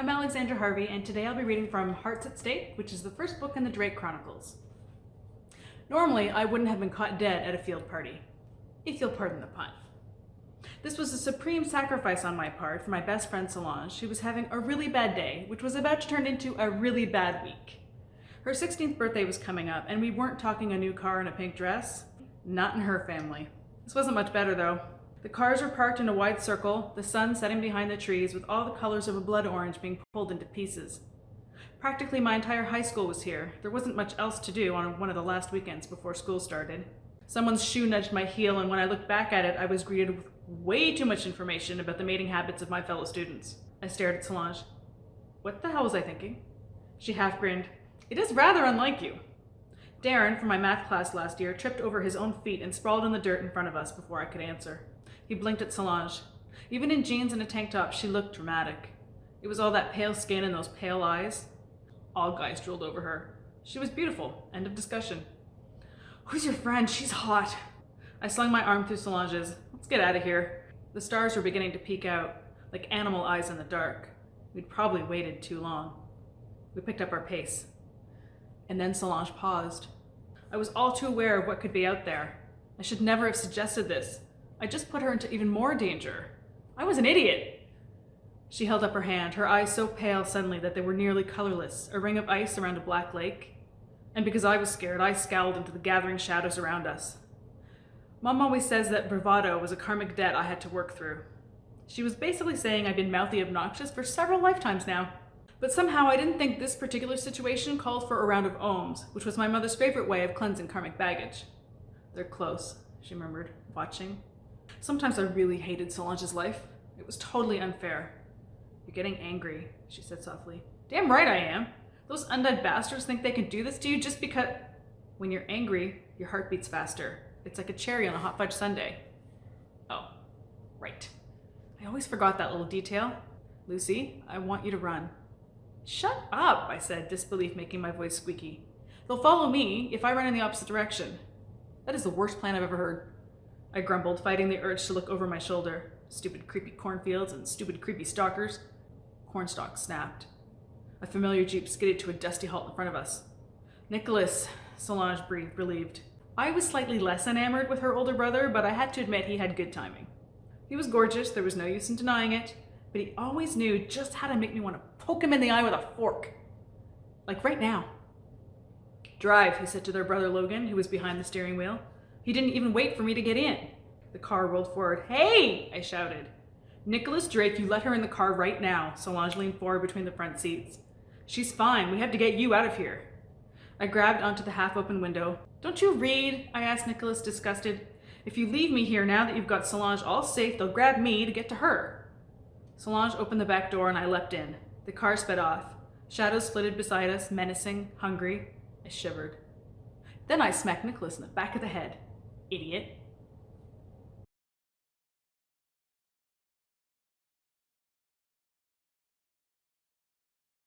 I'm Alyxandra Harvey, and today I'll be reading from Hearts at Stake, which is the first book in the Drake Chronicles. Normally, I wouldn't have been caught dead at a field party, if you'll pardon the pun. This was a supreme sacrifice on my part for my best friend Solange, who was having a really bad day, which was about to turn into a really bad week. Her 16th birthday was coming up, and we weren't talking a new car and a pink dress. Not in her family. This wasn't much better, though. The cars were parked in a wide circle, the sun setting behind the trees with all the colors of a blood orange being pulled into pieces. Practically my entire high school was here. There wasn't much else to do on one of the last weekends before school started. Someone's shoe nudged my heel, and when I looked back at it, I was greeted with way too much information about the mating habits of my fellow students. I stared at Solange. What the hell was I thinking? She half grinned. It is rather unlike you. Darren, from my math class last year, tripped over his own feet and sprawled in the dirt in front of us before I could answer. He blinked at Solange. Even in jeans and a tank top, she looked dramatic. It was all that pale skin and those pale eyes. All guys drooled over her. She was beautiful. End of discussion. Who's your friend? She's hot. I slung my arm through Solange's. Let's get out of here. The stars were beginning to peek out, like animal eyes in the dark. We'd probably waited too long. We picked up our pace. And then Solange paused. I was all too aware of what could be out there. I should never have suggested this. I just put her into even more danger. I was an idiot. She held up her hand, her eyes so pale suddenly that they were nearly colorless, a ring of ice around a black lake. And because I was scared, I scowled into the gathering shadows around us. Mom always says that bravado was a karmic debt I had to work through. She was basically saying I'd been mouthy obnoxious for several lifetimes now. But somehow I didn't think this particular situation called for a round of ohms, which was my mother's favorite way of cleansing karmic baggage. They're close, she murmured, watching. Sometimes I really hated Solange's life. It was totally unfair. You're getting angry, she said softly. Damn right I am. Those undead bastards think they can do this to you just because... When you're angry, your heart beats faster. It's like a cherry on a hot fudge sundae. Oh, right. I always forgot that little detail. Lucy, I want you to run. Shut up, I said, disbelief making my voice squeaky. They'll follow me if I run in the opposite direction. That is the worst plan I've ever heard. I grumbled, fighting the urge to look over my shoulder. Stupid creepy cornfields and stupid creepy stalkers. Cornstalk snapped. A familiar jeep skidded to a dusty halt in front of us. Nicholas, Solange breathed, relieved. I was slightly less enamored with her older brother, but I had to admit he had good timing. He was gorgeous, there was no use in denying it, but he always knew just how to make me want to poke him in the eye with a fork. Like right now. Drive, he said to their brother Logan, who was behind the steering wheel. He didn't even wait for me to get in. The car rolled forward. Hey, I shouted. Nicholas Drake, you let her in the car right now. Solange leaned forward between the front seats. She's fine. We have to get you out of here. I grabbed onto the half-open window. Don't you read? I asked Nicholas, disgusted. If you leave me here now that you've got Solange all safe, they'll grab me to get to her. Solange opened the back door and I leapt in. The car sped off. Shadows flitted beside us, menacing, hungry. I shivered. Then I smacked Nicholas in the back of the head. Idiot.